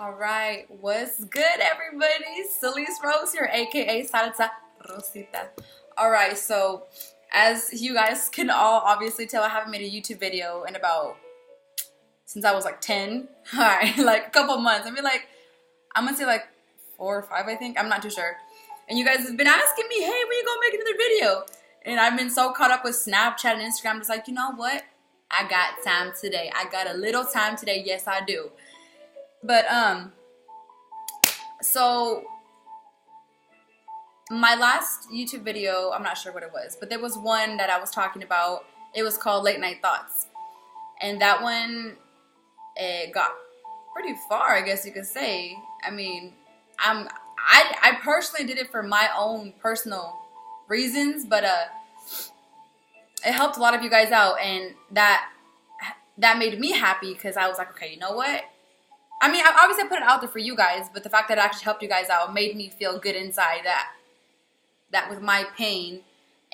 All right, what's good, everybody? Salice Rose here, aka Salice Rosita. All right, so as you guys can all obviously tell, I haven't made a YouTube video in about since I was like 10. All right, like a couple months. I mean, like I'm gonna say like 4 or 5, I think. I'm not too sure. And you guys have been asking me, hey, when you gonna make another video? And I've been so caught up with Snapchat and Instagram, just like, you know what? I got time today. I got a little time today. Yes, I do. But so my last YouTube video, I'm not sure what it was, but there was one that I was talking about. It was called Late Night Thoughts. And that one, it got pretty far, I guess you could say. I mean, I personally did it for my own personal reasons, but it helped a lot of you guys out, and that made me happy because I was like, okay, you know what? I mean, obviously I put it out there for you guys, but the fact that it actually helped you guys out made me feel good inside that with my pain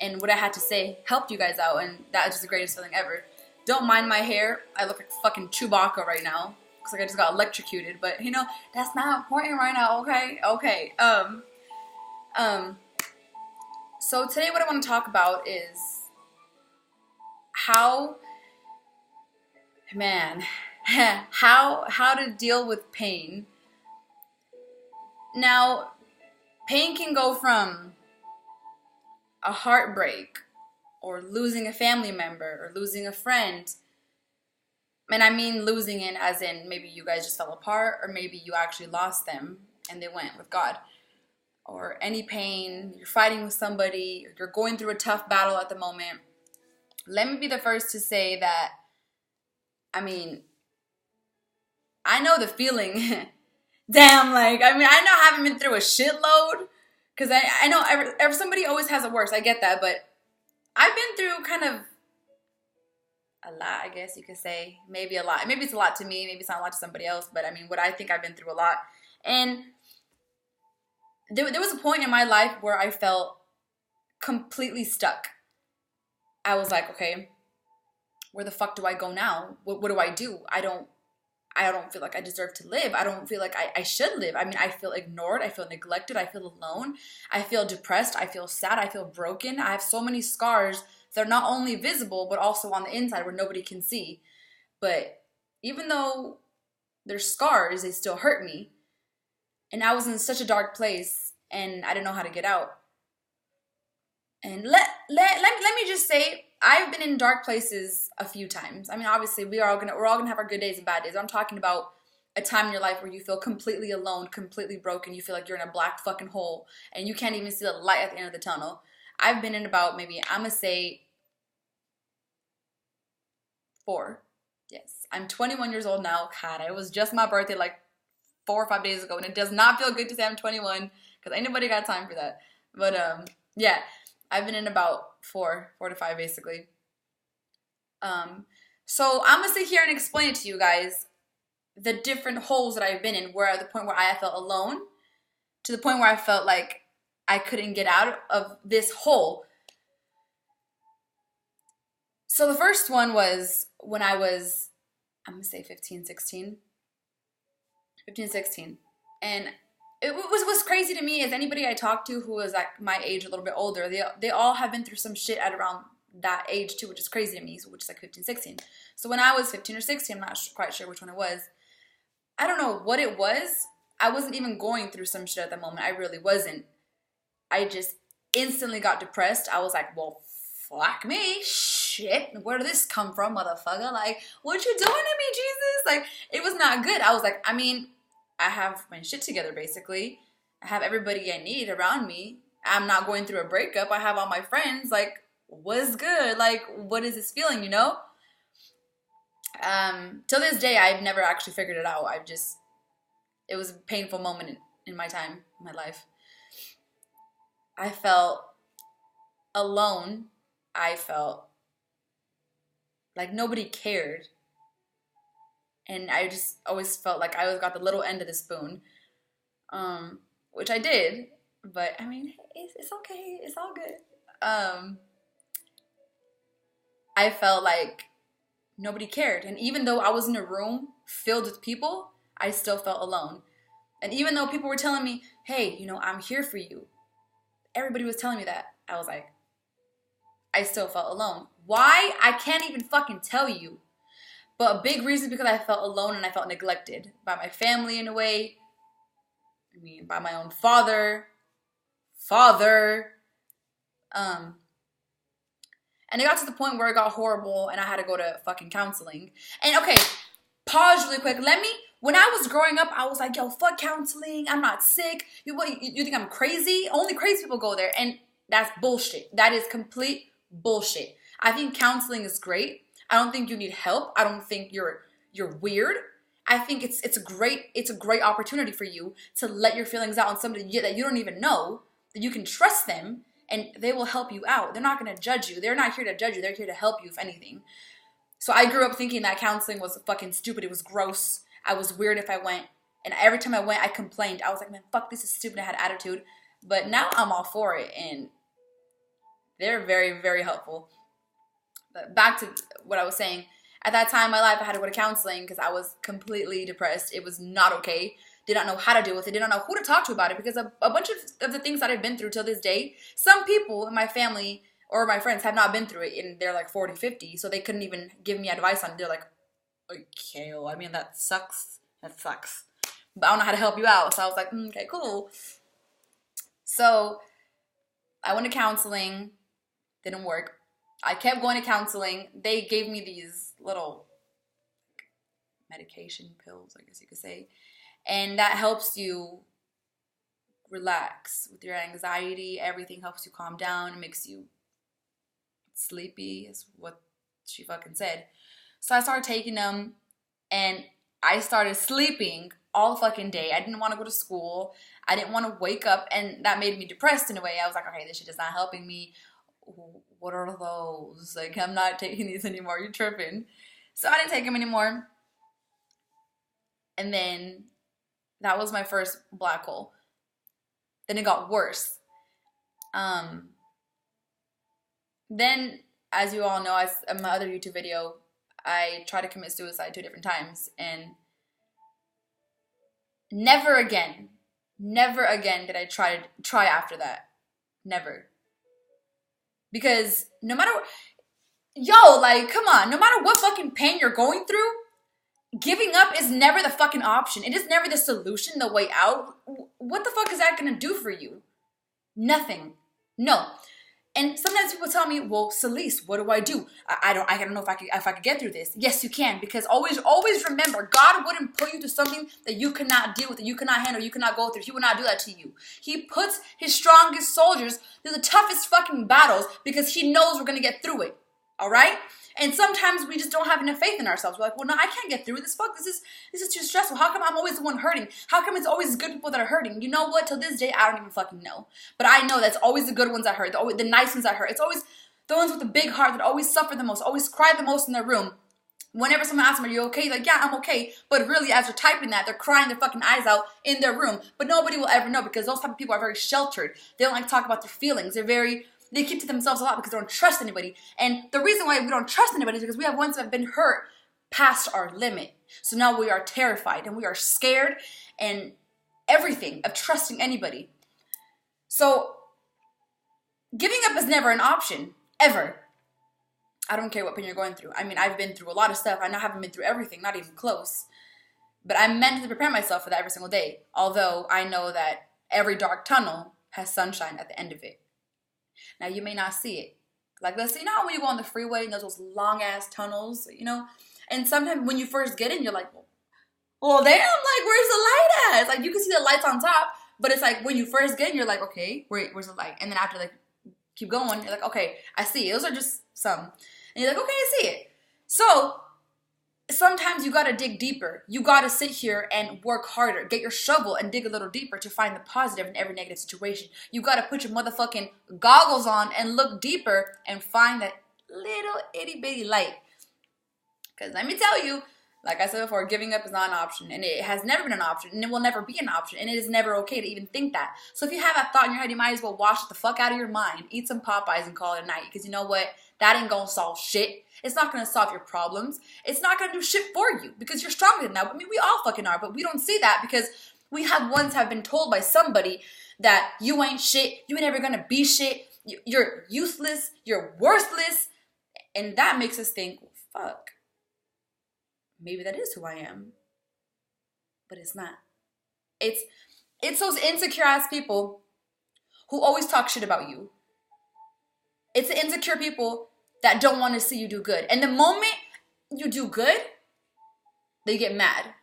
and what I had to say helped you guys out, and that is just the greatest feeling ever. Don't mind my hair. I look like fucking Chewbacca right now. Looks like I just got electrocuted, but you know, that's not important right now, okay? Okay. So today what I want to talk about is how to deal with pain. Now, pain can go from a heartbreak or losing a family member or losing a friend. And I mean losing it as in maybe you guys just fell apart, or maybe you actually lost them and they went with God. Or any pain, you're fighting with somebody, or you're going through a tough battle at the moment. Let me be the first to say that, I mean, I know the feeling. Damn, like, I mean, I know I haven't been through a shitload, because I know somebody always has it worse. I get that, but I've been through kind of a lot, I guess you could say. Maybe a lot. Maybe it's a lot to me. Maybe it's not a lot to somebody else, but I mean, what I think I've been through a lot. And there was a point in my life where I felt completely stuck. I was like, okay, where the fuck do I go now? What do I do? I don't feel like I deserve to live. I don't feel like I should live. I mean, I feel ignored. I feel neglected. I feel alone. I feel depressed. I feel sad. I feel broken. I have so many scars that are not only visible, but also on the inside where nobody can see. But even though they're scars, they still hurt me. And I was in such a dark place, and I didn't know how to get out. And let me just say, I've been in dark places a few times. I mean, obviously, we're all gonna have our good days and bad days. I'm talking about a time in your life where you feel completely alone, completely broken. You feel like you're in a black fucking hole, and you can't even see the light at the end of the tunnel. I've been in about maybe, I'm gonna say 4. Yes, I'm 21 years old now. God, it was just my birthday like 4 or 5 days ago, and it does not feel good to say I'm 21 because ain't nobody got time for that. But yeah, I've been in about 4 to 5 basically. So I'm gonna sit here and explain it to you guys, the different holes that I've been in, where at the point where I felt alone, to the point where I felt like I couldn't get out of this hole. So the first one was when I was, I'm gonna say 15, 16. And it was what's crazy to me is anybody I talked to who was like my age, a little bit older, they all have been through some shit at around that age too, which is crazy to me, which is like 15, 16. So when I was 15 or 16, I'm not quite sure which one it was. I don't know what it was. I wasn't even going through some shit at the moment. I really wasn't. I just instantly got depressed. I was like, well, fuck me. Shit. Where did this come from, motherfucker? Like, what you doing to me, Jesus? Like, it was not good. I was like, I mean, I have my shit together, basically. I have everybody I need around me. I'm not going through a breakup. I have all my friends. Like, what's good? Like, what is this feeling, you know? Till this day, I've never actually figured it out. It was a painful moment in my time, in my life. I felt alone. I felt like nobody cared. And I just always felt like I always got the little end of the spoon, which I did. But I mean, it's okay. It's all good. I felt like nobody cared. And even though I was in a room filled with people, I still felt alone. And even though people were telling me, hey, you know, I'm here for you. Everybody was telling me that. I was like, I still felt alone. Why? I can't even fucking tell you. But a big reason is because I felt alone and I felt neglected by my family in a way. I mean, by my own father. And it got to the point where it got horrible and I had to go to fucking counseling. And okay, pause really quick. When I was growing up, I was like, yo, fuck counseling. I'm not sick. You think I'm crazy? Only crazy people go there. And that's bullshit. That is complete bullshit. I think counseling is great. I don't think you need help. I don't think you're weird. I think it's a great opportunity for you to let your feelings out on somebody that you don't even know, that you can trust them, and they will help you out. They're not going to judge you. They're not here to judge you. They're here to help you, if anything. So I grew up thinking that counseling was fucking stupid. It was gross. I was weird if I went. And every time I went, I complained. I was like, man, fuck, this is stupid. I had attitude. But now I'm all for it. And they're very, very helpful. But back to what I was saying. At that time in my life, I had to go to counseling because I was completely depressed. It was not okay. Did not know how to deal with it. Did not know who to talk to about it. Because a bunch of the things that I've been through till this day, some people in my family or my friends have not been through it. And they're like 40, 50. So they couldn't even give me advice on it. They're like, okay, well, I mean, that sucks. That sucks. But I don't know how to help you out. So I was like, okay, cool. So I went to counseling. Didn't work. I kept going to counseling. They gave me these little medication pills, I guess you could say. And that helps you relax with your anxiety. Everything helps you calm down. It makes you sleepy, is what she fucking said. So I started taking them, and I started sleeping all fucking day. I didn't want to go to school. I didn't want to wake up, and that made me depressed in a way. I was like, okay, this shit is not helping me. What are those? Like, I'm not taking these anymore. You're tripping. So I didn't take them anymore. And then that was my first black hole. Then it got worse. Then, as you all know, in my other YouTube video, I tried to commit suicide 2 different times. And never again did I try after that. Never. Because no matter come on, no matter what fucking pain you're going through, giving up is never the fucking option. It is never the solution, the way out. What the fuck is that gonna do for you? Nothing. No. And sometimes people tell me, well, Salice, what do I do? I don't know if I could get through this. Yes, you can, because always remember, God wouldn't put you through something that you cannot deal with, that you cannot handle, you cannot go through. He would not do that to you. He puts his strongest soldiers through the toughest fucking battles because he knows we're gonna get through it. All right? And sometimes we just don't have enough faith in ourselves. We're like, well, no, I can't get through this. Fuck, this is too stressful. How come I'm always the one hurting? How come it's always good people that are hurting? You know what? Till this day, I don't even fucking know. But I know that's always the good ones that hurt, the nice ones that hurt. It's always the ones with the big heart that always suffer the most, always cry the most in their room. Whenever someone asks them, are you okay? Like, yeah, I'm okay. But really, as they're typing that, they're crying their fucking eyes out in their room. But nobody will ever know because those type of people are very sheltered. They don't like to talk about their feelings. They keep to themselves a lot because they don't trust anybody. And the reason why we don't trust anybody is because we have ones that have been hurt past our limit. So now we are terrified and we are scared and everything of trusting anybody. So giving up is never an option, ever. I don't care what pain you're going through. I mean, I've been through a lot of stuff. I haven't been through everything, not even close. But I'm meant to prepare myself for that every single day. Although I know that every dark tunnel has sunshine at the end of it. Now, you may not see it. Like, let's say, when you go on the freeway and there's those long-ass tunnels, and sometimes when you first get in, you're like, well, damn, like, where's the light at? It's like, you can see the lights on top, but it's like, when you first get in, you're like, okay, where's the light? And then after, like, keep going, you're like, okay, I see it. Those are just some. And you're like, okay, I see it. So sometimes you gotta dig deeper. You gotta sit here and work harder. Get your shovel and dig a little deeper to find the positive in every negative situation. You gotta put your motherfucking goggles on and look deeper and find that little itty bitty light. Because let me tell you, like I said before, giving up is not an option. And it has never been an option. And it will never be an option. And it is never okay to even think that. So if you have that thought in your head, you might as well wash it the fuck out of your mind. Eat some Popeyes and call it a night. Because you know what? That ain't gonna solve shit. It's not gonna solve your problems. It's not gonna do shit for you because you're stronger than that. I mean, we all fucking are, but we don't see that because we have been told by somebody that you ain't shit, you ain't ever gonna be shit, you're useless, you're worthless, and that makes us think, well, fuck, maybe that is who I am, but it's not. It's those insecure ass people who always talk shit about you. It's the insecure people that don't want to see you do good. And the moment you do good, they get mad.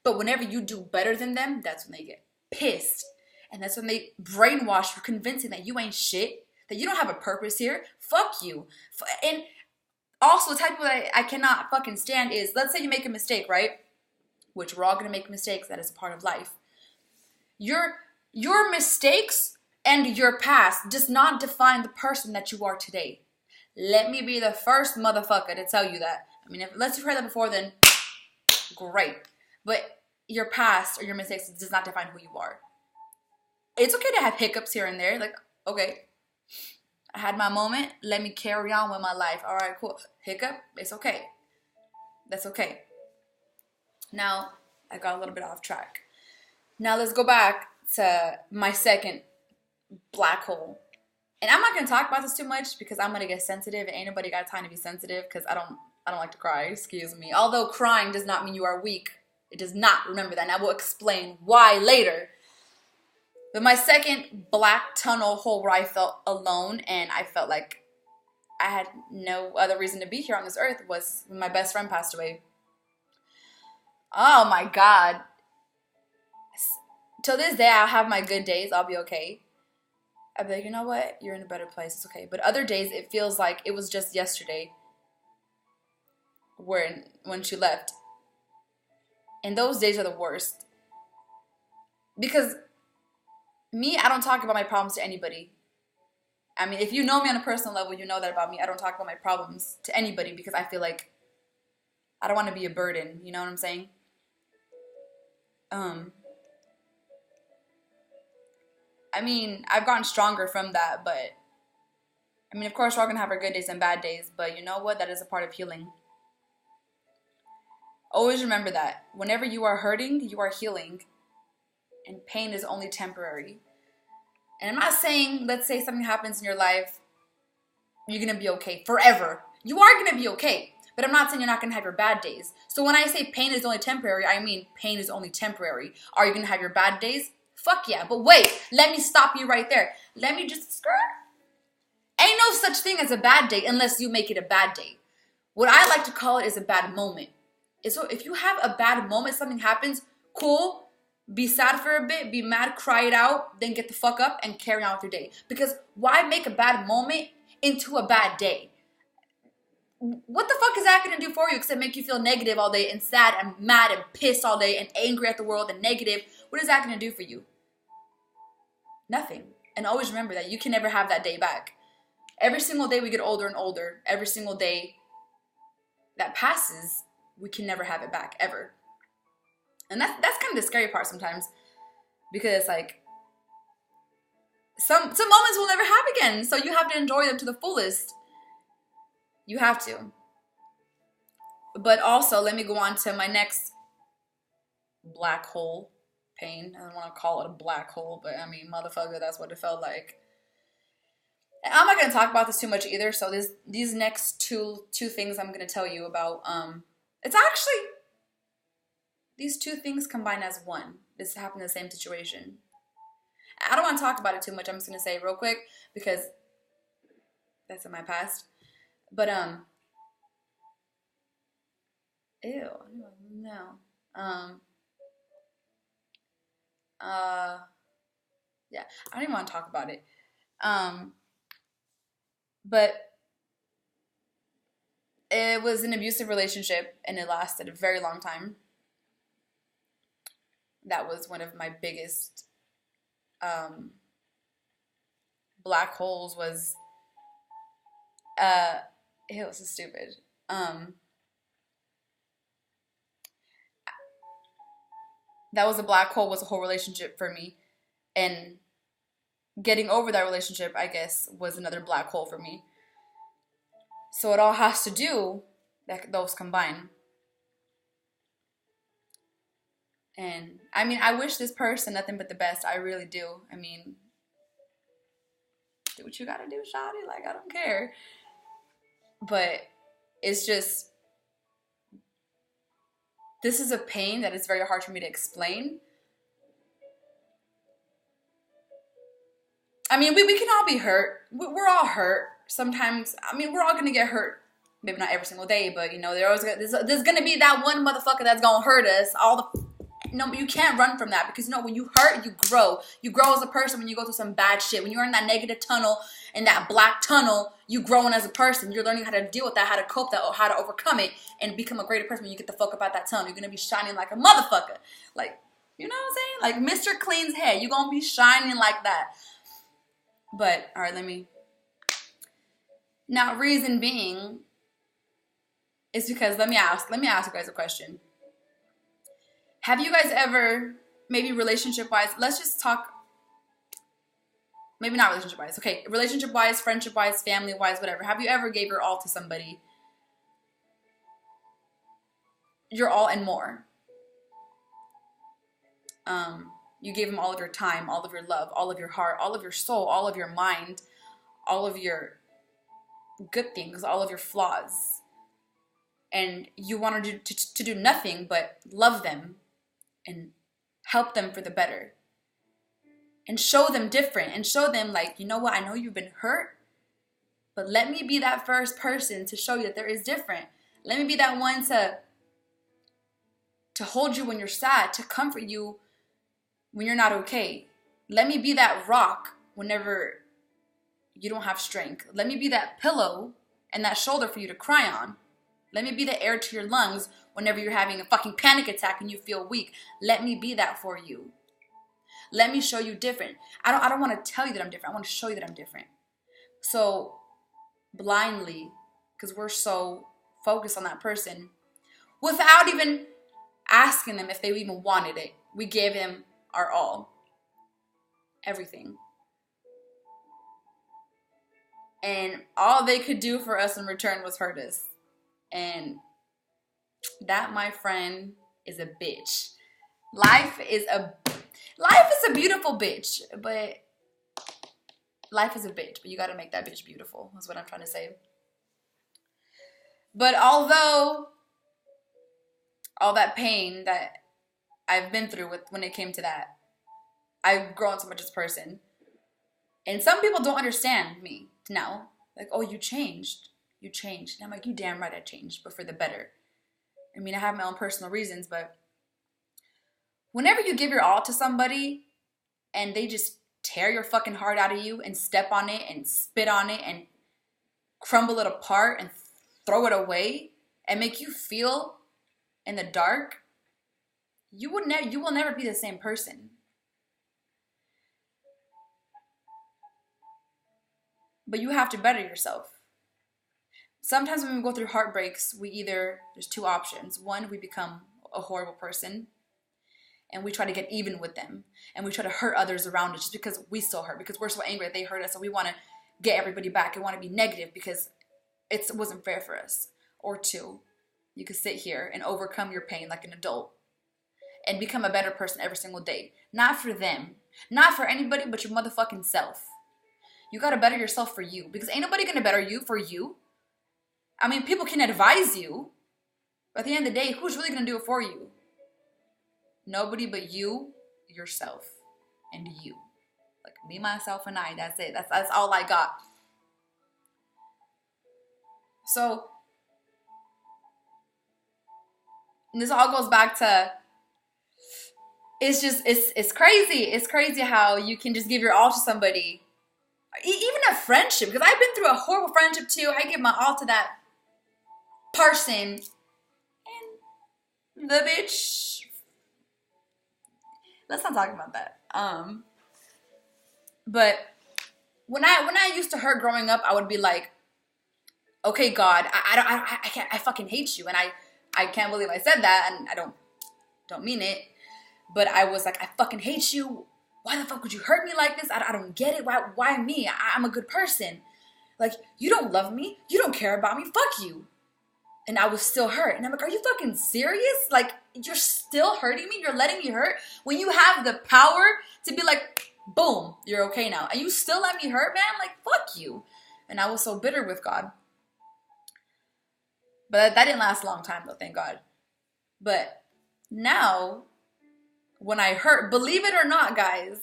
But whenever you do better than them, that's when they get pissed. And that's when they brainwash you, convincing that you ain't shit, that you don't have a purpose here. Fuck you. And also, the type of people that I cannot fucking stand is, let's say you make a mistake, right? Which we're all going to make mistakes. That is a part of life. Your mistakes and your past does not define the person that you are today. Let me be the first motherfucker to tell you that. I mean, unless you've heard that before, then great. But your past or your mistakes does not define who you are. It's okay to have hiccups here and there. Like, okay, I had my moment. Let me carry on with my life. All right, cool. Hiccup, it's okay. That's okay. Now, I got a little bit off track. Now let's go back to my second black hole. And I'm not going to talk about this too much because I'm going to get sensitive. Ain't nobody got time to be sensitive because I don't like to cry. Excuse me. Although crying does not mean you are weak. It does not. Remember that. And I will explain why later. But my second black tunnel hole where I felt alone and I felt like I had no other reason to be here on this earth was when my best friend passed away. Oh my God. Till this day, I'll have my good days. I'll be okay. I'll be like, you know what? You're in a better place. It's okay. But other days, it feels like it was just yesterday when she left. And those days are the worst. Because me, I don't talk about my problems to anybody. I mean, if you know me on a personal level, you know that about me. I don't talk about my problems to anybody because I feel like I don't want to be a burden. You know what I'm saying? I mean, I've gotten stronger from that, but I mean, of course, we're all going to have our good days and bad days, but you know what? That is a part of healing. Always remember that. Whenever you are hurting, you are healing, and pain is only temporary. And I'm not saying, let's say something happens in your life, you're going to be okay forever. You are going to be okay, but I'm not saying you're not going to have your bad days. So when I say pain is only temporary, I mean pain is only temporary. Are you going to have your bad days? Fuck yeah. But wait, let me stop you right there. Let me just ain't no such thing as a bad day unless you make it a bad day. What I like to call it is a bad moment. So if you have a bad moment, something happens, cool, be sad for a bit, be mad, cry it out, then get the fuck up and carry on with your day. Because why make a bad moment into a bad day? What the fuck is that going to do for you except make you feel negative all day and sad and mad and pissed all day and angry at the world and negative? What is that going to do for you? Nothing. And always remember that you can never have that day back. Every single day we get older and older. Every single day that passes, we can never have it back, ever. And that's kind of the scary part sometimes. Because it's like, some moments will never have again. So you have to enjoy them to the fullest. You have to. But also, let me go on to my next black hole pain. I don't want to call it a black hole, but I mean, motherfucker, that's what it felt like. And I'm not going to talk about this too much either. So these next two things I'm going to tell you about, it's actually, these two things combine as one. This happened in the same situation. I don't want to talk about it too much. I'm just going to say it real quick because that's in my past. But, ew, no. Yeah, I don't even want to talk about it. But it was an abusive relationship and it lasted a very long time. That was one of my biggest black holes was it was so stupid. That was a black hole, was a whole relationship for me. And getting over that relationship, I guess, was another black hole for me. So it all has to do that those combine. And I mean, I wish this person nothing but the best. I really do. I mean, do what you gotta do, shawty. Like, I don't care. But it's just, this is a pain that is very hard for me to explain. I mean, we can all be hurt. We're all hurt. Sometimes, I mean, we're all gonna get hurt. Maybe not every single day, but you know, there's gonna be that one motherfucker that's gonna hurt us. No, but you can't run from that, because you know, when you hurt, you grow. You grow as a person when you go through some bad shit. When you're in that negative tunnel, in that black tunnel, you growing as a person. You're learning how to deal with that, how to cope that, how to overcome it, and become a greater person when you get the fuck up out that tunnel. You're gonna be shining like a motherfucker. Like, you know what I'm saying? Like Mr. Clean's head. You're gonna be shining like that. But, all right, now, reason being is because, let me ask you guys a question. Have you guys ever, maybe relationship-wise, let's just talk, maybe not relationship-wise, okay, relationship-wise, friendship-wise, family-wise, whatever. Have you ever gave your all to somebody? Your all and more. You gave them all of your time, all of your love, all of your heart, all of your soul, all of your mind, all of your good things, all of your flaws. And you wanted to do nothing but love them and help them for the better. And show them different. And show them, like, you know what? I know you've been hurt, but let me be that first person to show you that there is different. Let me be that one to hold you when you're sad, to comfort you when you're not okay. Let me be that rock whenever you don't have strength. Let me be that pillow and that shoulder for you to cry on. Let me be the air to your lungs whenever you're having a fucking panic attack and you feel weak. Let me be that for you. Let me show you different. I don't want to tell you that I'm different. I want to show you that I'm different. So blindly, because we're so focused on that person, without even asking them if they even wanted it, we gave them our all. Everything. And all they could do for us in return was hurt us. And that, my friend, is a bitch. Life is a beautiful bitch, but life is a bitch, but you gotta make that bitch beautiful, is what I'm trying to say. But although all that pain that I've been through when it came to that, I've grown so much as a person. And some people don't understand me now. Like, oh, you changed. You changed. And I'm like, you damn right I changed, but for the better. I mean, I have my own personal reasons, but whenever you give your all to somebody and they just tear your fucking heart out of you and step on it and spit on it and crumble it apart and throw it away and make you feel in the dark, you will never be the same person. But you have to better yourself. Sometimes when we go through heartbreaks, there's two options. One, we become a horrible person and we try to get even with them. And we try to hurt others around us just because we still hurt, because we're so angry that they hurt us. So we want to get everybody back and want to be negative because it wasn't fair for us. Or two, you could sit here and overcome your pain like an adult and become a better person every single day. Not for them. Not for anybody but your motherfucking self. You got to better yourself for you, because ain't nobody going to better you for you. I mean, people can advise you, but at the end of the day, who's really going to do it for you? Nobody but you, yourself, and you. Like me, myself, and I. That's it. That's all I got. So, and this all goes back to, it's crazy. It's crazy how you can just give your all to somebody. Even a friendship, because I've been through a horrible friendship too. I give my all to that person, and the bitch. Let's not talk about that. But when I used to hurt growing up, I would be like, okay, God, I fucking hate you, and I can't believe I said that, and I don't mean it, but I was like, I fucking hate you. Why the fuck would you hurt me like this? I don't get it. Why me? I'm a good person. Like, you don't love me. You don't care about me. Fuck you. And I was still hurt. And I'm like, are you fucking serious? Like, you're still hurting me? You're letting me hurt? When you have the power to be like, boom, you're okay now. And you still let me hurt, man? Like, fuck you. And I was so bitter with God. But that didn't last a long time, though, thank God. But now, when I hurt, believe it or not, guys,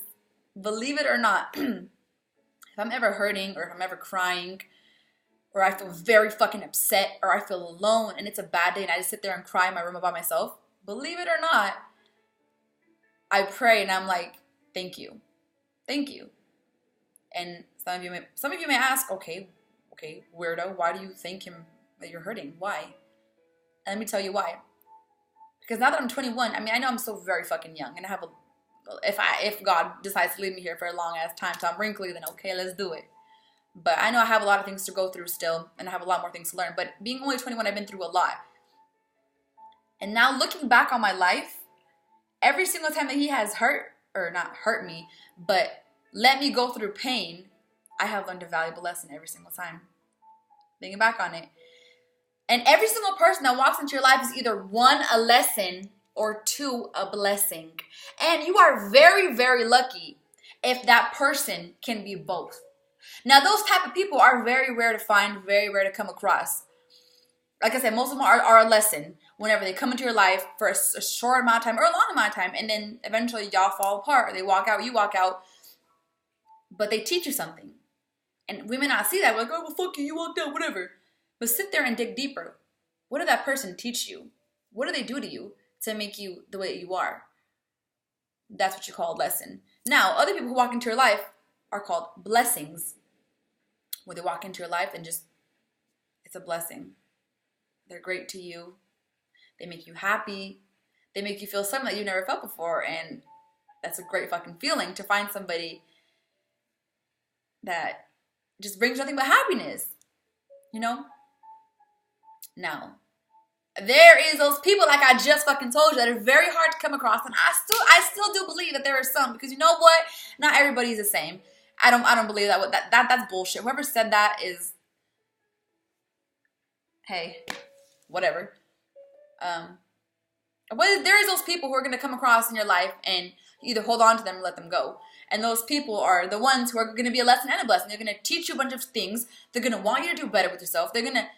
believe it or not, if I'm ever hurting or if I'm ever crying, or I feel very fucking upset, or I feel alone and it's a bad day and I just sit there and cry in my room by myself, believe it or not, I pray and I'm like, thank you. Thank you. And some of you may ask, okay, weirdo, why do you thank him that you're hurting? Why? And let me tell you why. Because now that I'm 21, I mean, I know I'm still very fucking young, and I have if God decides to leave me here for a long ass time, so I'm wrinkly, then okay, let's do it. But I know I have a lot of things to go through still, and I have a lot more things to learn. But being only 21, I've been through a lot. And now looking back on my life, every single time that he has hurt, or not hurt me, but let me go through pain, I have learned a valuable lesson every single time. Thinking back on it. And every single person that walks into your life is either one, a lesson, or two, a blessing. And you are very, very lucky if that person can be both. Now, those type of people are very rare to find, very rare to come across. Like I said, most of them are a lesson whenever they come into your life for a short amount of time or a long amount of time, and then eventually y'all fall apart, or they walk out, you walk out, but they teach you something. And we may not see that. We're like, oh, well, fuck you, you walked out, whatever. But sit there and dig deeper. What did that person teach you? What do they do to you to make you the way that you are? That's what you call a lesson. Now, other people who walk into your life are called blessings. When they walk into your life and just, it's a blessing. They're great to you. They make you happy. They make you feel something that you've never felt before. And that's a great fucking feeling to find somebody that just brings nothing but happiness. You know? Now, there is those people, like I just fucking told you, that are very hard to come across, and I still do believe that there are some, because you know what? Not everybody's the same. I don't believe that. That's bullshit. Whoever said that is, hey, whatever. But there is those people who are gonna come across in your life, and you either hold on to them or let them go. And those people are the ones who are gonna be a lesson and a blessing. They're gonna teach you a bunch of things. They're gonna want you to do better with yourself. They're gonna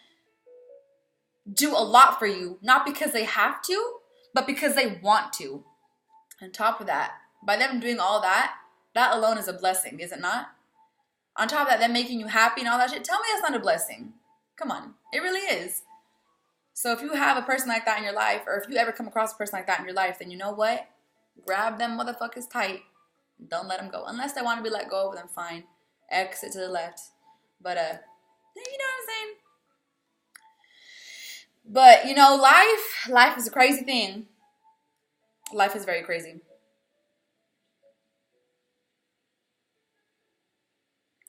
do a lot for you, not because they have to, but because they want to. On top of that, by them doing all that, that alone is a blessing, is it not? On top of that, them making you happy and all that shit, tell me that's not a blessing. Come on, it really is. So if you have a person like that in your life, or if you ever come across a person like that in your life, then you know what? Grab them motherfuckers tight. Don't let them go. Unless they want to be let go of them, fine. Exit to the left. But, you know what I'm saying? But, you know, life is a crazy thing. Life is very crazy.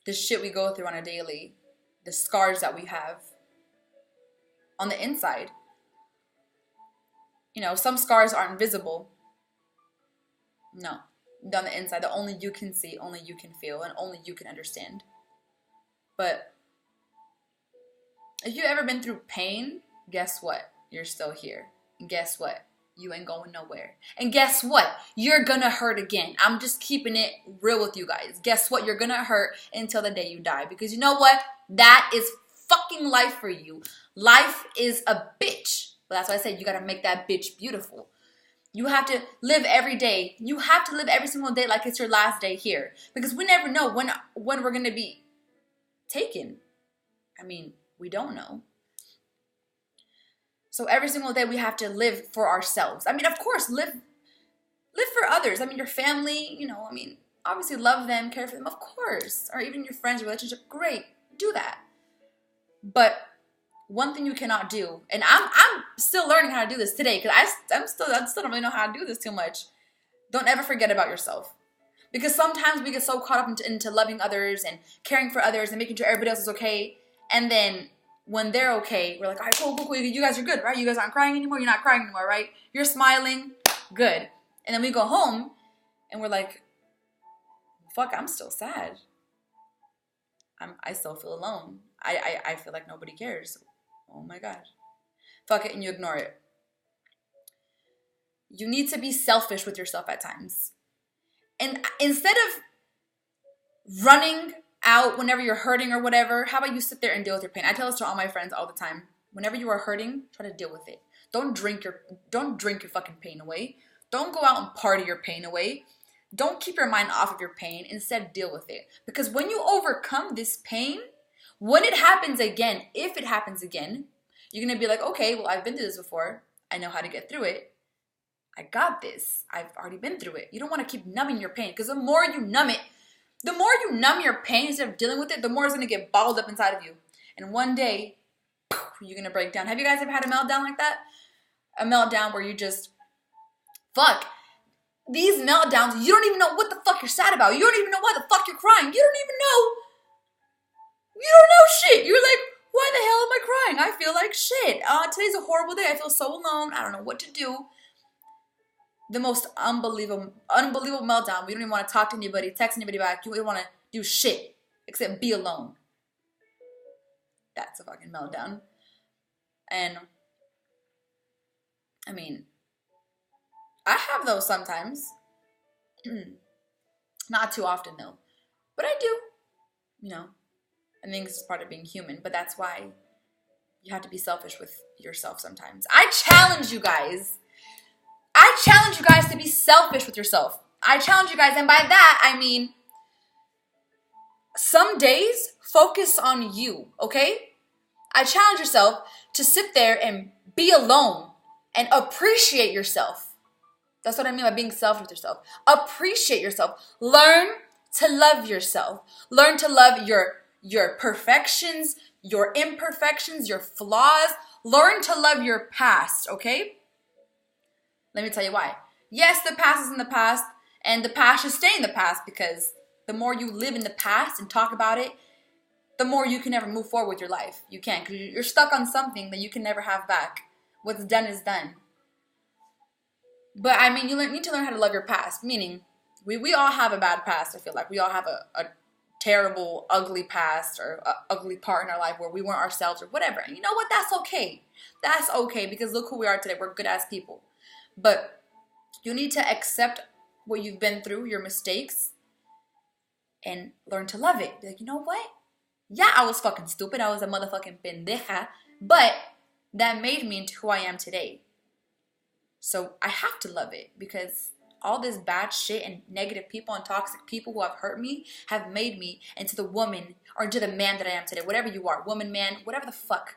The shit we go through on a daily, the scars that we have on the inside. You know, some scars aren't visible. No, on the inside, that only you can see, only you can feel, and only you can understand. But if you've ever been through pain, guess what? You're still here. And guess what? You ain't going nowhere. And guess what? You're gonna hurt again. I'm just keeping it real with you guys. Guess what? You're gonna hurt until the day you die. Because you know what? That is fucking life for you. Life is a bitch. But that's why I said you gotta make that bitch beautiful. You have to live every day. You have to live every single day like it's your last day here. Because we never know when we're gonna be taken. I mean, we don't know. So every single day we have to live for ourselves. I mean, of course, live for others. I mean, your family, you know, I mean, obviously love them, care for them, of course. Or even your friends, relationship, great, do that. But one thing you cannot do, and I'm still learning how to do this today, because I still don't really know how to do this too much. Don't ever forget about yourself. Because sometimes we get so caught up into loving others and caring for others and making sure everybody else is okay. And then when they're okay, we're like, all right, cool, you guys are good, right? You guys aren't crying anymore. You're not crying anymore, right? You're smiling, good. And then we go home and we're like, fuck, I'm still sad. I still feel alone. I feel like nobody cares. Oh my God. Fuck it and you ignore it. You need to be selfish with yourself at times. And instead of running out whenever you're hurting or whatever, how about you sit there and deal with your pain? I tell this to all my friends all the time. Whenever you are hurting, try to deal with it. Don't drink your fucking pain away. Don't go out and party your pain away. Don't keep your mind off of your pain. Instead, deal with it. Because when you overcome this pain, when it happens again, if it happens again, you're going to be like, okay, well, I've been through this before. I know how to get through it. I got this. I've already been through it. You don't want to keep numbing your pain because the more you numb it, the more you numb your pain instead of dealing with it, the more it's going to get balled up inside of you. And one day, you're going to break down. Have you guys ever had a meltdown like that? A meltdown where you just, fuck. These meltdowns, you don't even know what the fuck you're sad about. You don't even know why the fuck you're crying. You don't know shit. You're like, why the hell am I crying? I feel like shit. Today's a horrible day. I feel so alone. I don't know what to do. The most unbelievable meltdown. We don't even want to talk to anybody, text anybody back. You don't want to do shit except be alone. That's a fucking meltdown. And I mean, I have those sometimes. Not too often though. But I do. You know, I think it's part of being human. But that's why you have to be selfish with yourself sometimes. I challenge you guys to be selfish with yourself. I challenge you guys. And by that, I mean, some days, focus on you, okay? I challenge yourself to sit there and be alone and appreciate yourself. That's what I mean by being selfish with yourself. Appreciate yourself. Learn to love yourself. Learn to love your perfections, your imperfections, your flaws. Learn to love your past, okay? Let me tell you why. Yes, the past is in the past, and the past should stay in the past because the more you live in the past and talk about it, the more you can never move forward with your life. You can't, because you're stuck on something that you can never have back. What's done is done. But I mean, you need to learn how to love your past, meaning we all have a bad past. I feel like we all have a terrible, ugly past or a ugly part in our life where we weren't ourselves or whatever. And you know what? That's okay. That's okay because look who we are today. We're good-ass people. But you need to accept what you've been through, your mistakes, and learn to love it. Be like, you know what? Yeah, I was fucking stupid. I was a motherfucking pendeja. But that made me into who I am today. So I have to love it because all this bad shit and negative people and toxic people who have hurt me have made me into the woman or into the man that I am today. Whatever you are, woman, man, whatever the fuck.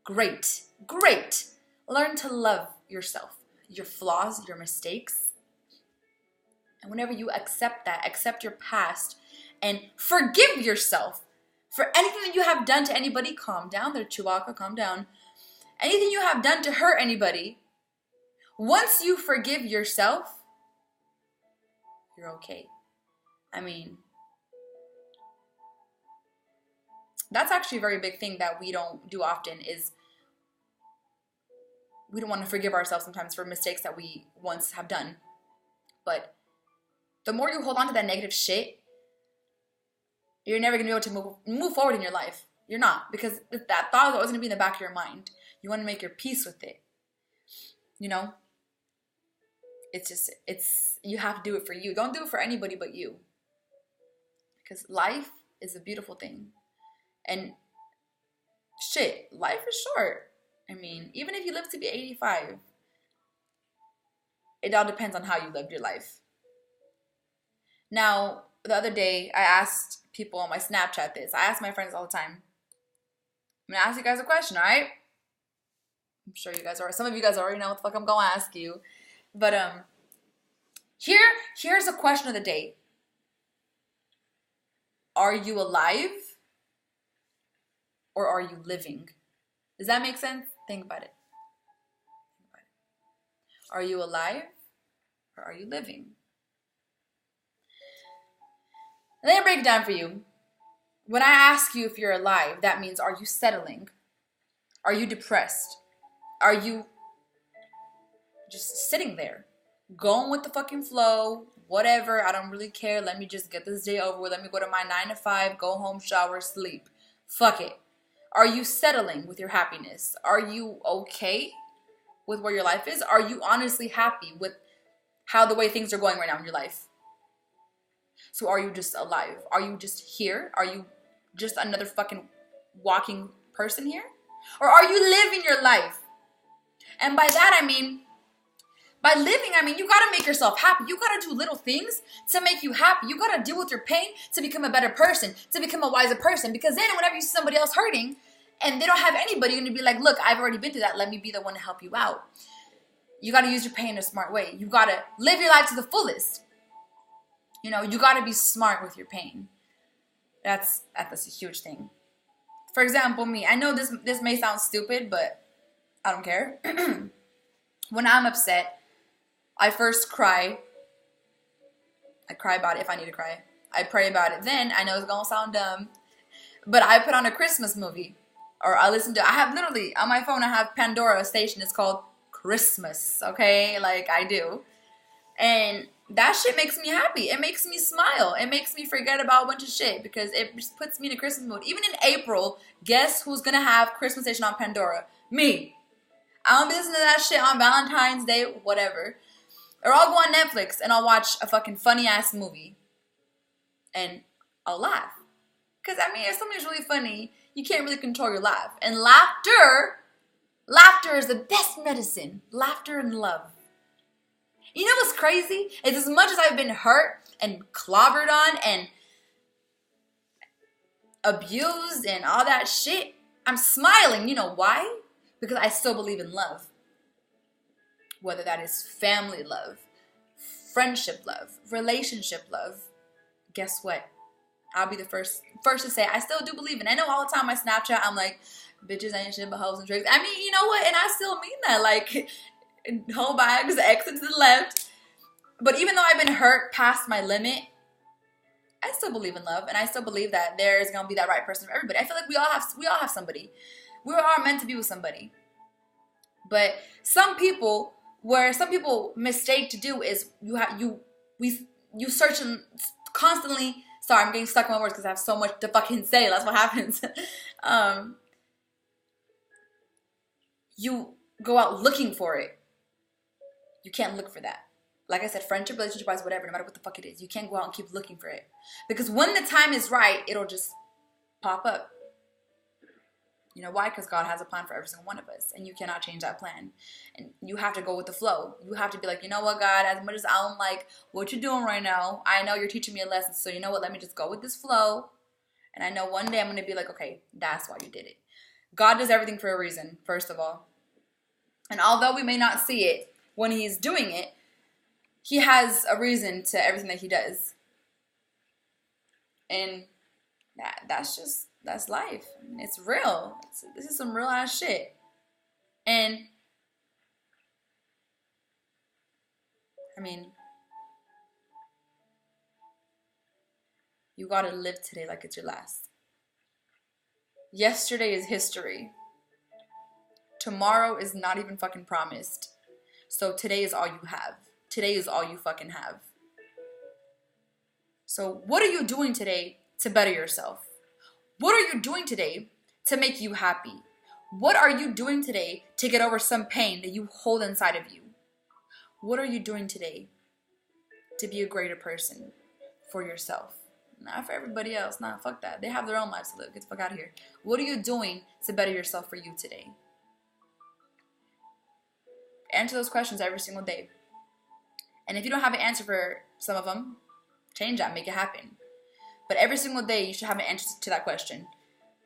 Great. Great. Learn to love yourself, your flaws, your mistakes. And whenever you accept that, accept your past and forgive yourself for anything that you have done to anybody. Calm down there, Chewbacca, calm down. Anything you have done to hurt anybody, once you forgive yourself, you're okay. I mean, that's actually a very big thing that we don't do often is we don't want to forgive ourselves sometimes for mistakes that we once have done. But the more you hold on to that negative shit, you're never going to be able to move forward in your life. You're not, because that thought is always going to be in the back of your mind. You want to make your peace with it. You know? You have to do it for you. Don't do it for anybody but you. Because life is a beautiful thing. And shit, life is short. I mean, even if you live to be 85, it all depends on how you lived your life. Now, the other day, I asked people on my Snapchat this. I ask my friends all the time. I'm going to ask you guys a question, all right? I'm sure you guys are. Some of you guys already know what the fuck I'm going to ask you. But here's a question of the day. Are you alive or are you living? Does that make sense? Think about it. Are you alive or are you living? Let me break it down for you. When I ask you if you're alive, that means are you settling? Are you depressed? Are you just sitting there? going with the fucking flow, whatever, I don't really care. Let me just get this day over with. Let me go to my 9 to 5, go home, shower, sleep. Fuck it. Are you settling with your happiness? Are you okay with where your life is? Are you honestly happy with how the way things are going right now in your life? So are you just alive? Are you just here? Are you just another fucking walking person here? Or are you living your life? And by that I mean, by living, I mean, you gotta make yourself happy. You gotta do little things to make you happy. You gotta deal with your pain to become a better person, to become a wiser person. Because then whenever you see somebody else hurting and they don't have anybody, you're gonna be like, look, I've already been through that. Let me be the one to help you out. You gotta use your pain in a smart way. You gotta live your life to the fullest. You know, you gotta be smart with your pain. That's a huge thing. For example, me. I know this may sound stupid, but I don't care. When I'm upset, I first cry. I cry about it if I need to cry. I pray about it. Then, I know it's gonna sound dumb, but I put on a Christmas movie. Or I have literally, on my phone, I have Pandora station. It's called Christmas, okay? Like, I do. And that shit makes me happy. It makes me smile. It makes me forget about a bunch of shit because it just puts me in a Christmas mood. Even in April, guess who's gonna have Christmas station on Pandora? Me. I don't be listening to that shit on Valentine's Day, whatever. Or I'll go on Netflix and I'll watch a fucking funny-ass movie. And I'll laugh. Because, I mean, if something's really funny, you can't really control your laugh. And laughter is the best medicine. Laughter and love. You know what's crazy? Is as much as I've been hurt and clobbered on and abused and all that shit, I'm smiling. You know why? Because I still believe in love. Whether that is family love, friendship love, relationship love. Guess what? I'll be the first to say I still do believe in. I know all the time my Snapchat, I'm like, bitches ain't shit but hoes and tricks. I mean, you know what? And I still mean that. Like, whole bags, exit to the left. But even though I've been hurt past my limit, I still believe in love. And I still believe that there is going to be that right person for everybody. I feel like we all have somebody. We are meant to be with somebody. But some people mistake to do is you search and constantly. Sorry, I'm getting stuck in my words because I have so much to fucking say. That's what happens. You go out looking for it. You can't look for that. Like I said, friendship, relationship wise, whatever, no matter what the fuck it is, you can't go out and keep looking for it. Because when the time is right, it'll just pop up. You know why? Because God has a plan for every single one of us. And you cannot change that plan. And you have to go with the flow. You have to be like, you know what, God, as much as I don't like what you're doing right now, I know you're teaching me a lesson. So you know what? Let me just go with this flow. And I know one day I'm going to be like, okay, that's why you did it. God does everything for a reason, first of all. And although we may not see it when he's doing it, he has a reason to everything that he does. And that's life. It's real. This is some real ass shit. And I mean, you gotta live today like it's your last. Yesterday is history. Tomorrow is not even fucking promised. So today is all you have. Today is all you fucking have. So what are you doing today to better yourself? What are you doing today to make you happy? What are you doing today to get over some pain that you hold inside of you? What are you doing today to be a greater person for yourself? Not for everybody else. Nah, fuck that. They have their own lives to live. Get the fuck out of here. What are you doing to better yourself for you today? Answer those questions every single day. And if you don't have an answer for some of them, change that, make it happen. But every single day, you should have an answer to that question.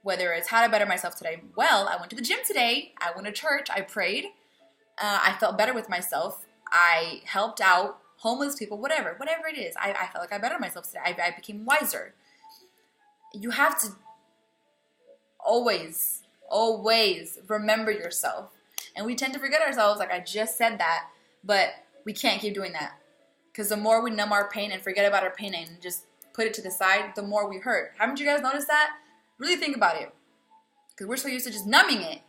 Whether it's how to better myself today. Well, I went to the gym today. I went to church. I prayed. I felt better with myself. I helped out homeless people, whatever it is. I felt like I bettered myself today. I became wiser. You have to always remember yourself. And we tend to forget ourselves, like I just said that, but we can't keep doing that. Because the more we numb our pain and forget about our pain and just put it to the side, the more we hurt. Haven't you guys noticed that? Really think about it. Because we're so used to just numbing it.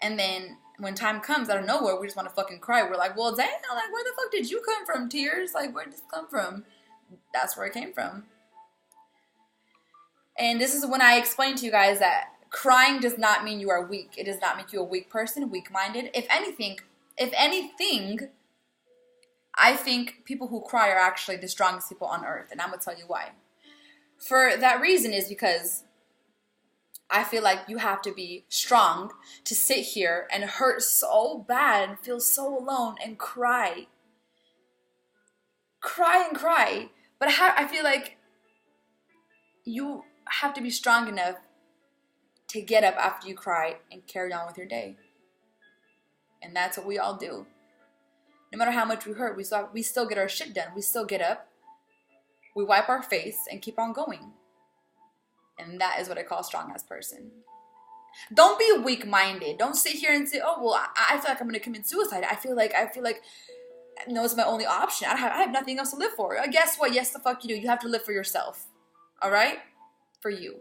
And then when time comes out of nowhere, we just want to fucking cry. We're like, well, damn, like, where the fuck did you come from? Tears? Like, where did this come from? That's where it came from. And this is when I explained to you guys that crying does not mean you are weak. It does not make you a weak person, weak-minded. If anything, I think people who cry are actually the strongest people on earth. And I'm going to tell you why. For that reason is because I feel like you have to be strong to sit here and hurt so bad and feel so alone and cry. Cry and cry. But I feel like you have to be strong enough to get up after you cry and carry on with your day. And that's what we all do. No matter how much we hurt, we still get our shit done. We still get up, we wipe our face, and keep on going. And that is what I call a strong-ass person. Don't be weak-minded. Don't sit here and say, oh, well, I feel like I'm going to commit suicide. I feel like no, it's my only option. I have nothing else to live for. Guess what? Yes, the fuck you do. You have to live for yourself. All right? For you.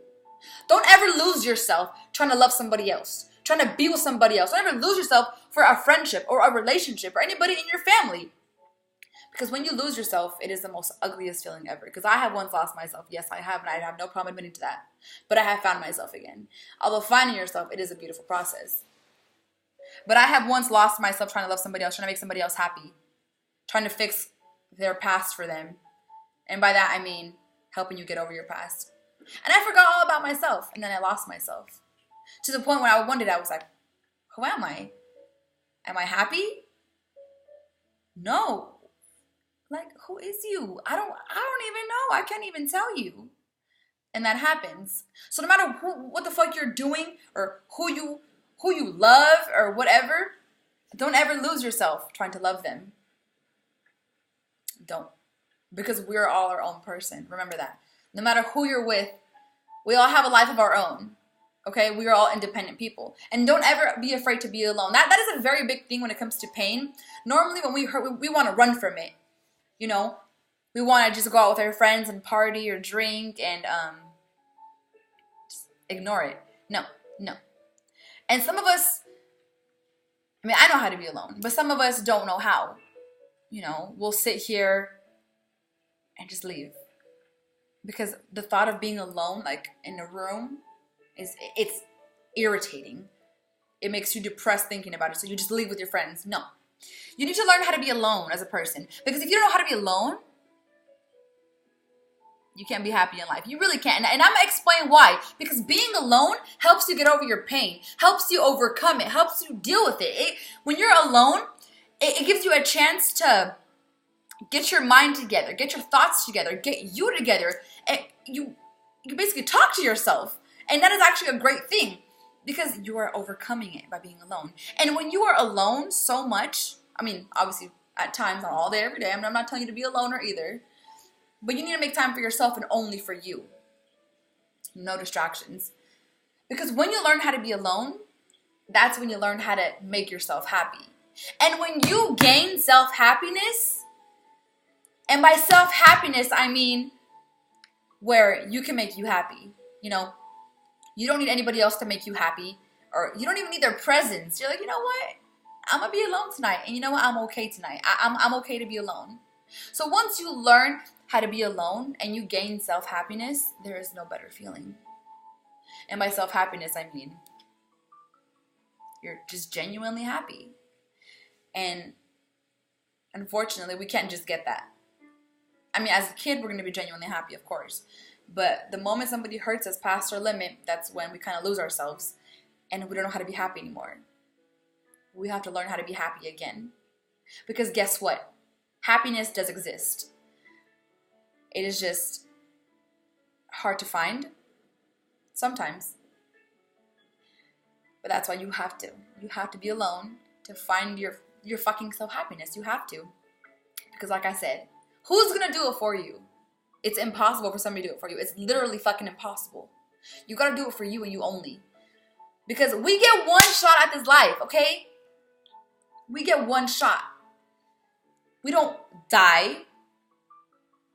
Don't ever lose yourself trying to love somebody else, trying to be with somebody else. Don't ever lose yourself for a friendship or a relationship or anybody in your family. Because when you lose yourself, it is the most ugliest feeling ever. Because I have once lost myself. Yes, I have, and I have no problem admitting to that. But I have found myself again. Although finding yourself, it is a beautiful process. But I have once lost myself trying to love somebody else, trying to make somebody else happy, trying to fix their past for them. And by that, I mean helping you get over your past. And I forgot all about myself, and then I lost myself. To the point when one day I was like, who am I? Am I happy? No. Like, who is you? I don't even know. I can't even tell you. And that happens. So no matter what the fuck you're doing or who you love or whatever, don't ever lose yourself trying to love them. Don't. Because we're all our own person. Remember that. No matter who you're with, we all have a life of our own. Okay? We are all independent people. And don't ever be afraid to be alone. That is a very big thing when it comes to pain. Normally when we hurt, we want to run from it. You know, we want to just go out with our friends and party or drink and just ignore it. No. And some of us, I mean, I know how to be alone, but some of us don't know how. You know, we'll sit here and just leave. Because the thought of being alone, like in a room, it's irritating. It makes you depressed thinking about it, so you just leave with your friends. No. You need to learn how to be alone as a person. Because if you don't know how to be alone, you can't be happy in life. You really can't. And I'm going to explain why. Because being alone helps you get over your pain. Helps you overcome it. Helps you deal with it. When you're alone, it gives you a chance to get your mind together. Get your thoughts together. Get you together. And you basically talk to yourself. And that is actually a great thing. Because you are overcoming it by being alone. And when you are alone so much, I mean, obviously, at times, not all day, every day. I'm not telling you to be a loner either. But you need to make time for yourself and only for you. No distractions. Because when you learn how to be alone, that's when you learn how to make yourself happy. And when you gain self-happiness, and by self-happiness, I mean where you can make you happy. You know, you don't need anybody else to make you happy. Or you don't even need their presence. You're like, you know what? I'm going to be alone tonight. And you know what? I'm okay tonight. I'm okay to be alone. So once you learn how to be alone and you gain self-happiness, there is no better feeling. And by self-happiness, I mean you're just genuinely happy. And unfortunately, we can't just get that. I mean, as a kid, we're going to be genuinely happy, of course. But the moment somebody hurts us past our limit, that's when we kind of lose ourselves. And we don't know how to be happy anymore. We have to learn how to be happy again. Because guess what? Happiness does exist. It is just hard to find sometimes. But that's why you have to. You have to be alone to find your fucking self-happiness. You have to. Because like I said, who's going to do it for you? It's impossible for somebody to do it for you. It's literally fucking impossible. You got to do it for you and you only. Because we get one shot at this life, okay? We get one shot. We don't die,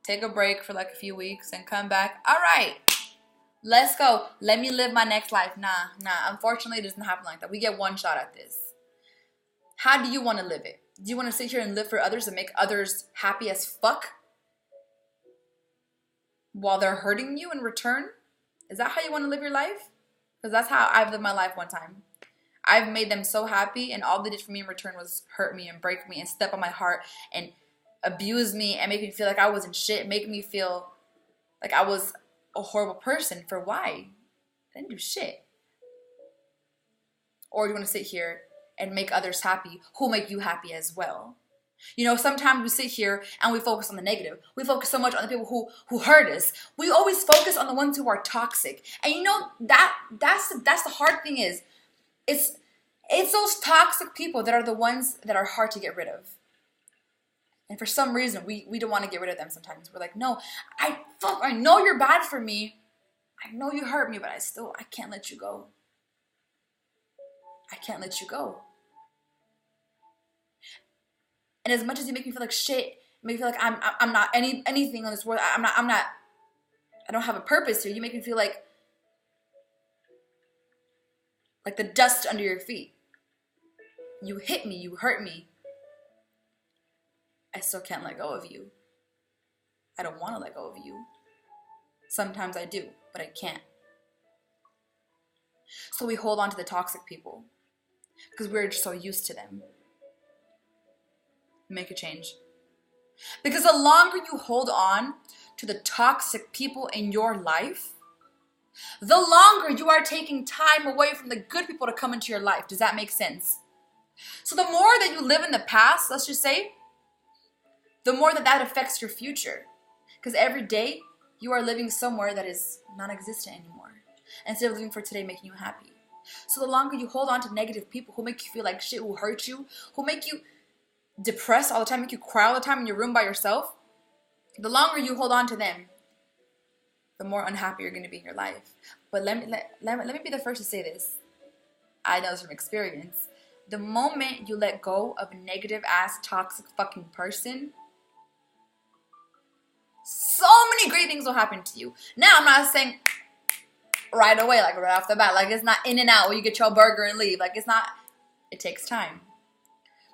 take a break for like a few weeks and come back. All right, let's go. Let me live my next life. Nah. Unfortunately, it doesn't happen like that. We get one shot at this. How do you want to live it? Do you want to sit here and live for others and make others happy as fuck while they're hurting you in return? Is that how you want to live your life? Because that's how I've lived my life one time. I've made them so happy, and all they did for me in return was hurt me and break me and step on my heart and abuse me and make me feel like I wasn't shit, make me feel like I was a horrible person. For why? I didn't do shit. Or do you want to sit here and make others happy who'll make you happy as well? You know, sometimes we sit here and we focus on the negative. We focus so much on the people who hurt us. We always focus on the ones who are toxic. And you know, that's the hard thing is, it's those toxic people that are the ones that are hard to get rid of. And for some reason, we don't want to get rid of them sometimes. We're like, no, I know you're bad for me. I know you hurt me, but I can't let you go. I can't let you go. And as much as you make me feel like shit, make me feel like I'm not anything on this world. I don't have a purpose here. You make me feel like the dust under your feet. You hit me, you hurt me. I still can't let go of you. I don't want to let go of you. Sometimes I do, but I can't. So we hold on to the toxic people because we're just so used to them. Make a change. Because the longer you hold on to the toxic people in your life, the longer you are taking time away from the good people to come into your life. Does that make sense? So the more that you live in the past, let's just say, the more that affects your future. Because every day you are living somewhere that is non-existent anymore. Instead of living for today, making you happy. So the longer you hold on to negative people who make you feel like shit, who hurt you, who make you depressed all the time, make you cry all the time in your room by yourself, the longer you hold on to them, the more unhappy you're going to be in your life. But let me be the first to say this. I know this from experience. The moment you let go of a negative ass toxic fucking person, so many great things will happen to you. Now, I'm not saying right away, like right off the bat, like it's not in and out where you get your burger and leave. Like it's not, it takes time.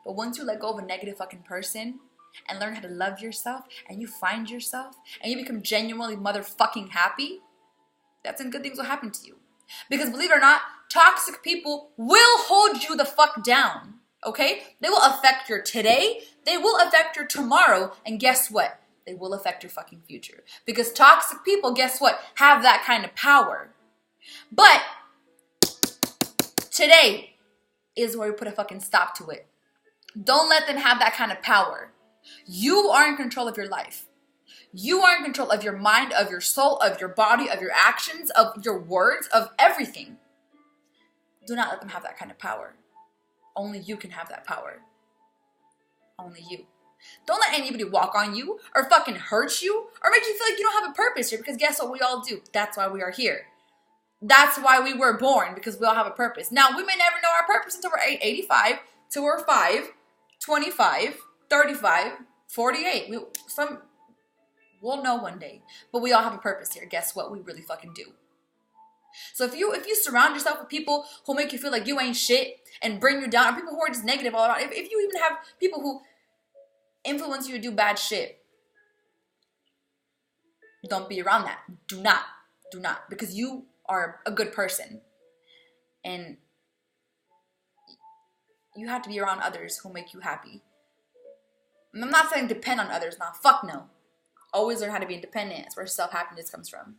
But once you let go of a negative fucking person and learn how to love yourself and you find yourself and you become genuinely motherfucking happy, that's when good things will happen to you. Because believe it or not, toxic people will hold you the fuck down, okay? They will affect your today, they will affect your tomorrow, and guess what? They will affect your fucking future. Because toxic people, guess what? Have that kind of power. But today is where we put a fucking stop to it. Don't let them have that kind of power. You are in control of your life. You are in control of your mind, of your soul, of your body, of your actions, of your words, of everything. Do not let them have that kind of power. Only you can have that power. Only you. Don't let anybody walk on you or fucking hurt you or make you feel like you don't have a purpose here, because guess what? We all do. That's why we are here. That's why we were born, because we all have a purpose. Now, we may never know our purpose until we're 85, till we're 5, 25, 35, 48. We'll know one day. But we all have a purpose here. Guess what? We really fucking do. So if you surround yourself with people who make you feel like you ain't shit and bring you down, or people who are just negative all around, if you even have people who influence you to do bad shit, don't be around that. Do not. Because you are a good person. And you have to be around others who make you happy. And I'm not saying depend on others. Nah, fuck no. Always learn how to be independent. That's where self-happiness comes from.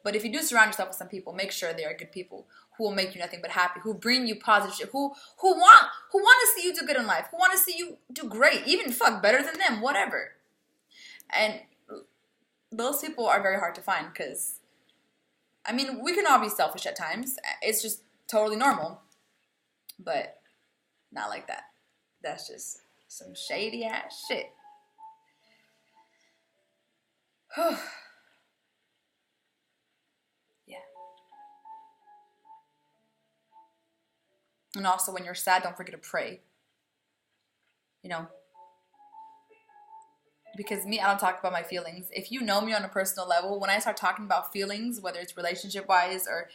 But if you do surround yourself with some people, make sure they are good people who will make you nothing but happy, who bring you positive shit, who want to see you do good in life, who want to see you do great, even fuck better than them, whatever. And those people are very hard to find because, I mean, we can all be selfish at times. It's just totally normal. But not like that. That's just some shady ass shit. Yeah. And also, when you're sad, don't forget to pray. You know? Because me, I don't talk about my feelings. If you know me on a personal level, when I start talking about feelings, whether it's relationship-wise or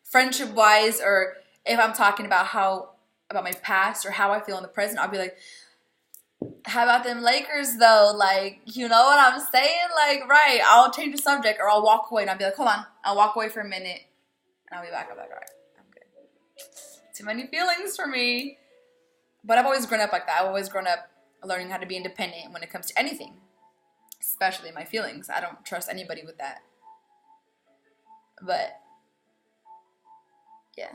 friendship-wise, or if I'm talking about how about my past or how I feel in the present, I'll be like, how about them Lakers though? Like, you know what I'm saying? Like, right, I'll change the subject or I'll walk away and I'll be like, hold on. I'll walk away for a minute and I'll be back. I'm like, all right, I'm good. Too many feelings for me. But I've always grown up like that. I've always grown up learning how to be independent when it comes to anything, especially my feelings. I don't trust anybody with that. But, yeah.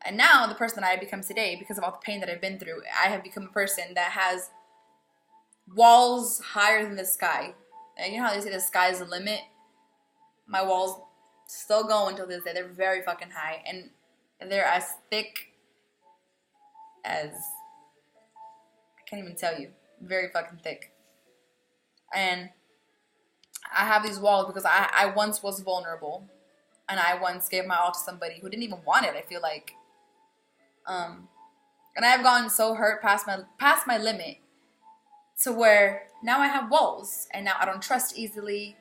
And now, the person that I have become today, because of all the pain that I've been through, I have become a person that has walls higher than the sky. And you know how they say the sky is the limit? My walls still go until this day. They're very fucking high. And they're as thick as... I can't even tell you. Very fucking thick. And I have these walls because I once was vulnerable. And I once gave my all to somebody who didn't even want it, I feel like. And I've gone so hurt past my limit to where now I have walls and now I don't trust easily.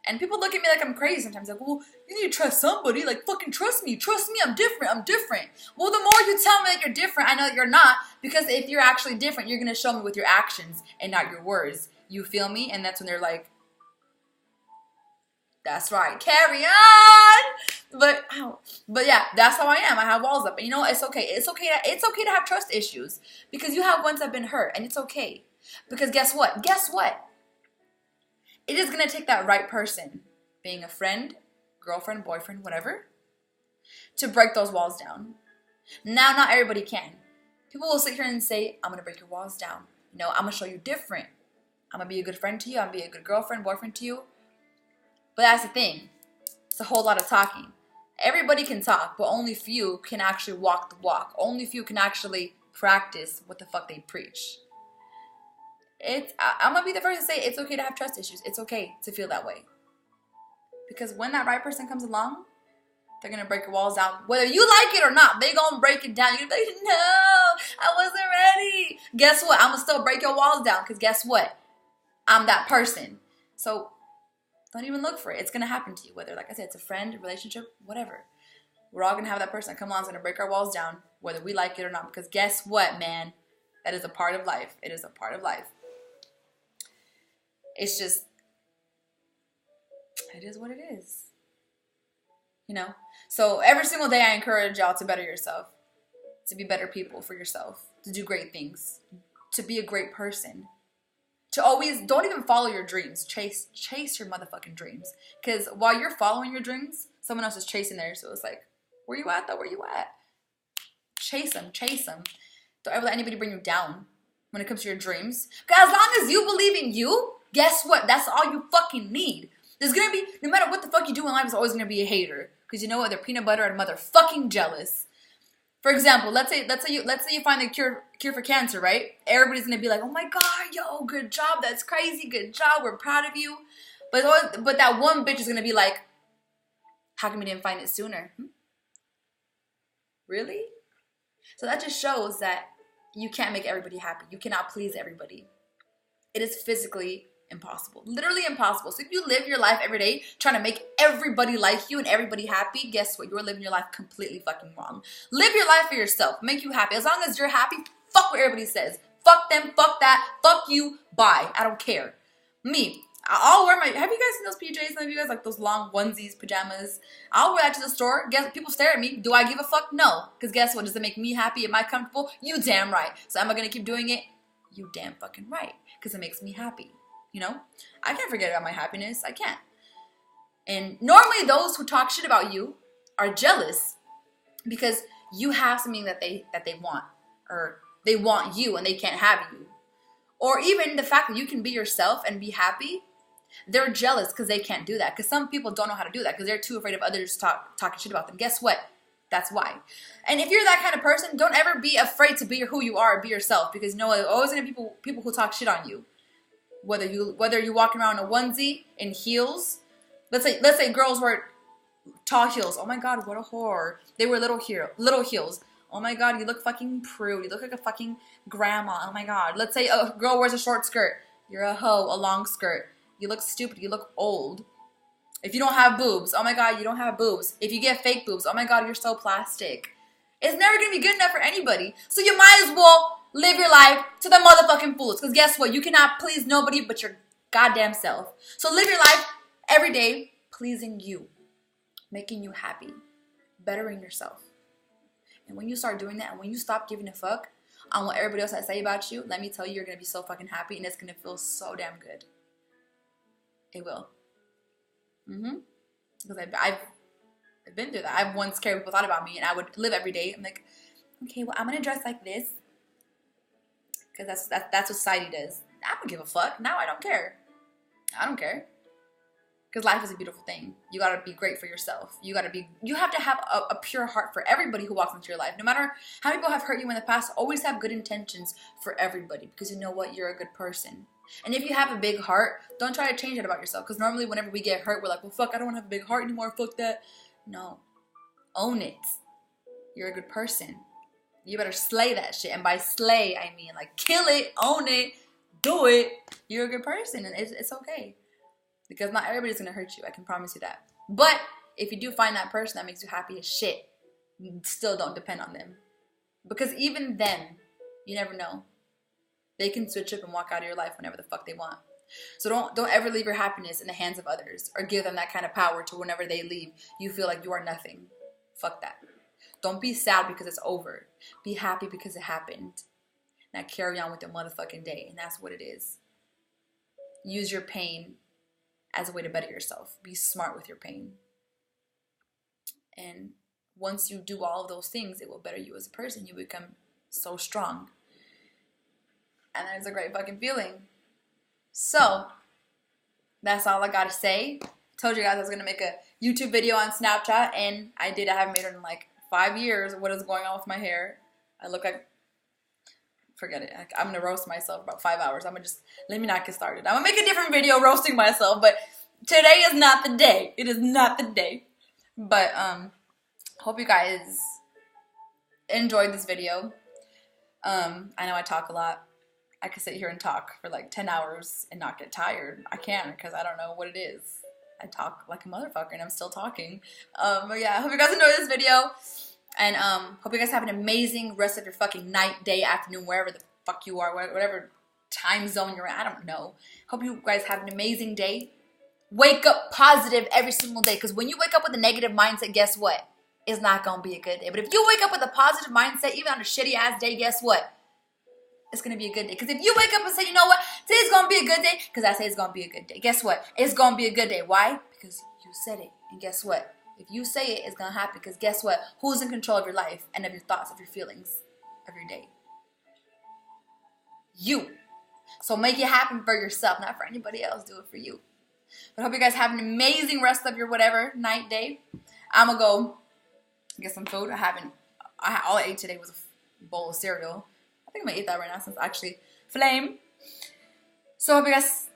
And people look at me like I'm crazy sometimes. Like, well, you need to trust somebody. Like, fucking trust me. Trust me, I'm different. Well, the more you tell me that you're different, I know that you're not. Because if you're actually different, you're going to show me with your actions and not your words. You feel me? And that's when they're like, that's right, carry on. But yeah, that's how I am. I have walls up. And you know what? It's okay. It's okay to have trust issues. Because you have ones that have been hurt. And it's okay. Because guess what? It is going to take that right person, being a friend, girlfriend, boyfriend, whatever, to break those walls down. Now, not everybody can. People will sit here and say, I'm going to break your walls down. No, I'm going to show you different. I'm going to be a good friend to you. I'm going to be a good girlfriend, boyfriend to you. But that's the thing. It's a whole lot of talking. Everybody can talk, but only few can actually walk the walk. Only few can actually practice what the fuck they preach. I'm going to be the first to say it's okay to have trust issues. It's okay to feel that way. Because when that right person comes along, they're going to break your walls down. Whether you like it or not, they're going to break it down. You're like, no, I wasn't ready. Guess what? I'm going to still break your walls down because guess what? I'm that person. So don't even look for it. It's going to happen to you. Whether, like I said, it's a friend, a relationship, whatever. We're all going to have that person that come along is going to break our walls down, whether we like it or not. Because guess what, man? That is a part of life. It is a part of life. It's just, it is what it is. You know? So every single day I encourage y'all to better yourself. To be better people for yourself. To do great things. To be a great person. To always, don't even follow your dreams. Chase your motherfucking dreams. Because while you're following your dreams, someone else is chasing theirs. So it's like, where you at though? Where you at? Chase them. Don't ever let anybody bring you down when it comes to your dreams. Because as long as you believe in you, guess what? That's all you fucking need. There's going to be, no matter what the fuck you do in life, there's always going to be a hater. Because you know what? They're peanut butter and motherfucking jealous. For example, let's say you find the cure for cancer, right? Everybody's going to be like, oh my God, yo, good job. That's crazy. Good job. We're proud of you. But that one bitch is going to be like, how come you didn't find it sooner? Really? So that just shows that you can't make everybody happy. You cannot please everybody. It is physically impossible. Literally impossible. So if you live your life every day trying to make everybody like you and everybody happy, guess what? You're living your life completely fucking wrong. Live your life for yourself. Make you happy. As long as you're happy, fuck what everybody says. Fuck them, fuck that, fuck you, bye. I don't care. Me, I'll wear my, have you guys seen those PJs? Some of you guys, like those long onesies, pajamas. I'll wear that to the store. Guess people stare at me. Do I give a fuck? No. Because guess what? Does it make me happy? Am I comfortable? You damn right. So am I going to keep doing it? You damn fucking right. Because it makes me happy. You know? I can't forget about my happiness. I can't. And normally those who talk shit about you are jealous because you have something that they want. Or they want you and they can't have you. Or even the fact that you can be yourself and be happy. They're jealous because they can't do that. Because some people don't know how to do that because they're too afraid of others talking shit about them. Guess what? That's why. And if you're that kind of person, don't ever be afraid to be who you are and be yourself. Because you know there's always going to be people who talk shit on you. Whether you're walking around in a onesie, in heels. Let's say girls wear tall heels. Oh my God, what a whore. They wear little heels. Oh my God, you look fucking prude. You look like a fucking grandma. Oh my God. Let's say a girl wears a short skirt. You're a hoe, a long skirt. You look stupid. You look old. If you don't have boobs, oh my God, you don't have boobs. If you get fake boobs, oh my God, you're so plastic. It's never gonna be good enough for anybody. So you might as well live your life to the motherfucking fullest. Because guess what? You cannot please nobody but your goddamn self. So live your life every day pleasing you, making you happy, bettering yourself. And when you start doing that, and when you stop giving a fuck on what everybody else has to say about you, let me tell you, you're gonna be so fucking happy, and it's gonna feel so damn good. It will. Because I've been through that. I've once cared what people thought about me, and I would live every day. I'm like, okay, well, I'm gonna dress like this, because that's what society does. I don't give a fuck. Now I don't care. I don't care. Because life is a beautiful thing. You gotta be great for yourself. You have to have a pure heart for everybody who walks into your life. No matter how many people have hurt you in the past, always have good intentions for everybody. Because you know what? You're a good person. And if you have a big heart, don't try to change that about yourself. Because normally whenever we get hurt, we're like, well, fuck, I don't want to have a big heart anymore. Fuck that. No. Own it. You're a good person. You better slay that shit. And by slay, I mean like kill it, own it, do it. You're a good person. And it's okay. Because not everybody's going to hurt you. I can promise you that. But if you do find that person that makes you happy as shit, still don't depend on them. Because even then, you never know. They can switch up and walk out of your life whenever the fuck they want. So don't ever leave your happiness in the hands of others. Or give them that kind of power to whenever they leave, you feel like you are nothing. Fuck that. Don't be sad because it's over. Be happy because it happened. Now carry on with your motherfucking day. And that's what it is. Use your pain as a way to better yourself. Be smart with your pain. And once you do all of those things, it will better you as a person. You become so strong. And that's a great fucking feeling. So, that's all I gotta say. Told you guys I was gonna make a YouTube video on Snapchat, and I did. I haven't made it in like 5 years. What is going on with my hair? I look like, forget it. I'm gonna roast myself about 5 hours. Let me not get started. I'm gonna make a different video roasting myself, but today is not the day. It is not the day. But hope you guys enjoyed this video. I know I talk a lot. I could sit here and talk for like 10 hours and not get tired. I can't because I don't know what it is. I talk like a motherfucker and I'm still talking. But yeah, I hope you guys enjoyed this video. And hope you guys have an amazing rest of your fucking night, day, afternoon, wherever the fuck you are, whatever time zone you're in. I don't know. Hope you guys have an amazing day. Wake up positive every single day. Because when you wake up with a negative mindset, guess what? It's not going to be a good day. But if you wake up with a positive mindset, even on a shitty ass day, guess what? It's going to be a good day. Because if you wake up and say, you know what? Today's going to be a good day. Because I say it's going to be a good day. Guess what? It's going to be a good day. Why? Because you said it. And guess what? If you say it, it's going to happen. Because guess what? Who's in control of your life and of your thoughts, of your feelings, of your day? You. So make it happen for yourself, not for anybody else. Do it for you. But I hope you guys have an amazing rest of your whatever night, day. I'm going to go get some food. All I ate today was a bowl of cereal. I think I'm going to eat that right now since it's actually flame. So I hope you guys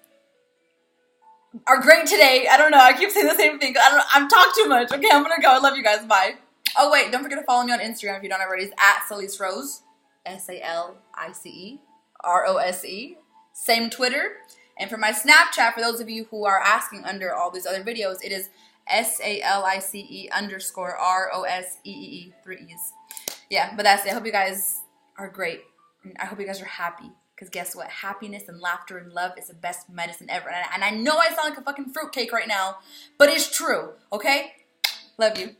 are great today. I don't know. I keep saying the same thing. I'm talking too much. Okay, I'm going to go. I love you guys. Bye. Oh, wait. Don't forget to follow me on Instagram if you don't already. It's at Salice Rose. SALICE. Same Twitter. And for my Snapchat, for those of you who are asking under all these other videos, it is SALICE_ROSEEE. 3 E's. Yeah, but that's it. I hope you guys are great. And I hope you guys are happy. Because guess what? Happiness and laughter and love is the best medicine ever. And I know I sound like a fucking fruitcake right now, but it's true. Okay? Love you.